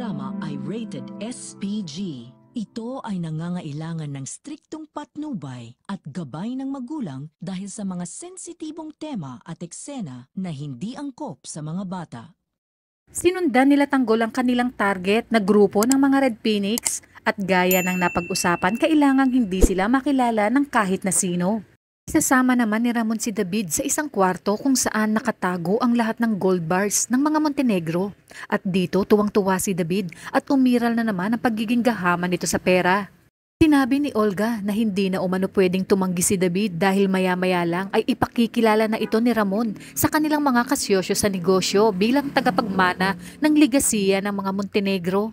programa ay rated SPG. Ito ay nangangailangan ng striktong patnubay at gabay ng magulang dahil sa mga sensitibong tema at eksena na hindi angkop sa mga bata. Sinundan nila Tanggol ang kanilang target na grupo ng mga Red Phoenix at gaya ng napag-usapan, kailangang hindi sila makilala ng kahit na sino. Isasama naman ni Ramon si David sa isang kwarto kung saan nakatago ang lahat ng gold bars ng mga Montenegro. At dito tuwang-tuwa si David at umiral na naman ang pagiging gahaman nito sa pera. Sinabi ni Olga na hindi na umano pwedeng tumanggi si David dahil maya-maya lang ay ipakikilala na ito ni Ramon sa kanilang mga kasyosyo sa negosyo bilang tagapagmana ng ligasiya ng mga Montenegro.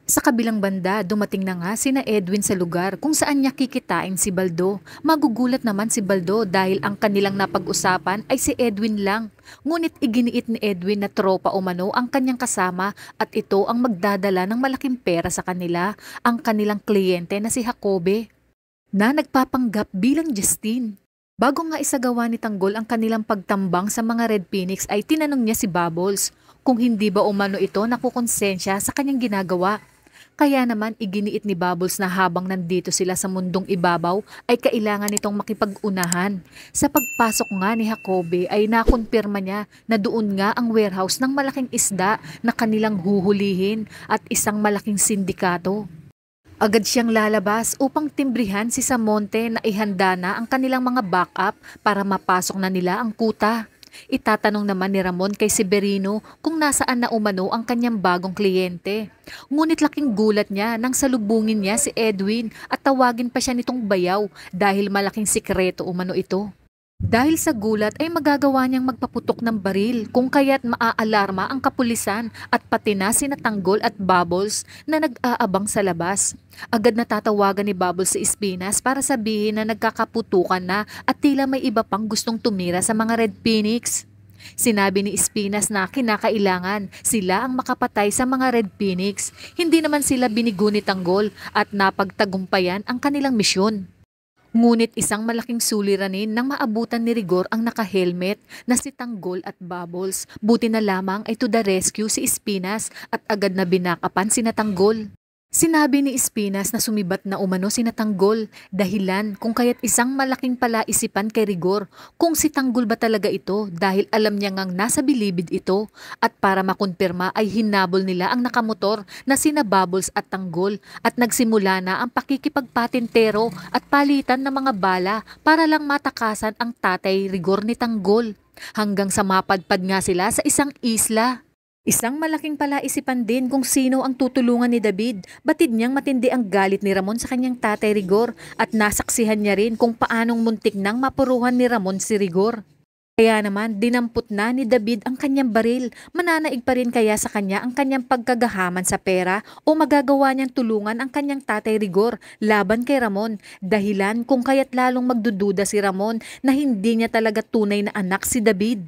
Sa kabilang banda, dumating na nga sina Edwin sa lugar kung saan niya kikitain si Baldo. Magugulat naman si Baldo dahil ang kanilang napag-usapan ay si Edwin lang. Ngunit iginiit ni Edwin na tropa umano ang kanyang kasama at ito ang magdadala ng malaking pera sa kanila, ang kanilang kliyente na si Jacobe, na nagpapanggap bilang Justine. Bago nga isagawa ni Tanggol ang kanilang pagtambang sa mga Red Phoenix ay tinanong niya si Bubbles kung hindi ba umano ito nakukonsensya sa kanyang ginagawa. Kaya naman iginiit ni Bubbles na habang nandito sila sa mundong ibabaw ay kailangan nitong makipag-unahan. Sa pagpasok nga ni Jacobe ay nakumpirma niya na doon nga ang warehouse ng malaking isda na kanilang huhulihin at isang malaking sindikato. Agad siyang lalabas upang timbrihan si Samonte na ihanda na ang kanilang mga backup para mapasok na nila ang kuta. Itatanong naman ni Ramon kay Severino kung nasaan na umano ang kanyang bagong kliyente. Ngunit laking gulat niya nang salubungin niya si Edwin at tawagin pa siya nitong bayaw dahil malaking sikreto umano ito. Dahil sa gulat ay magagawa niyang magpaputok ng baril kung kaya't maaalarma ang kapulisan at pati na sina Tanggol at Bubbles na nag-aabang sa labas. Agad na tatawagan ni Bubbles si Espinas para sabihin na nagkakaputukan na at tila may iba pang gustong tumira sa mga Red Phoenix. Sinabi ni Espinas na kinakailangan sila ang makapatay sa mga Red Phoenix. Hindi naman sila binigo ni Tanggol at napagtagumpayan ang kanilang misyon. Ngunit isang malaking suliranin nang maabutan ni Rigor ang naka-helmet na si Tanggol at Bubbles. Buti na lamang ay to the rescue si Espinas at agad na binakapan sina Tanggol. Sinabi ni Espinas na sumibat na umano sina Tanggol, dahilan kung kaya't isang malaking palaisipan kay Rigor kung si Tanggol ba talaga ito dahil alam niya ngang nasa bilibid ito at para makumpirma ay hinabol nila ang nakamotor na sina Bubbles at Tanggol at nagsimula na ang pakikipagpatintero at palitan ng mga bala para lang matakasan ang tatay Rigor ni Tanggol hanggang sa mapadpad nga sila sa isang isla. Isang malaking palaisipan din kung sino ang tutulungan ni David. Batid niyang matindi ang galit ni Ramon sa kanyang tatay Rigor at nasaksihan niya rin kung paanong muntik nang mapuruhan ni Ramon si Rigor. Kaya naman dinampot na ni David ang kanyang baril. Mananaig pa rin kaya sa kanya ang kanyang pagkagahaman sa pera o magagawa niyang tulungan ang kanyang tatay Rigor laban kay Ramon, dahilan kung kaya't lalong magdududa si Ramon na hindi niya talaga tunay na anak si David.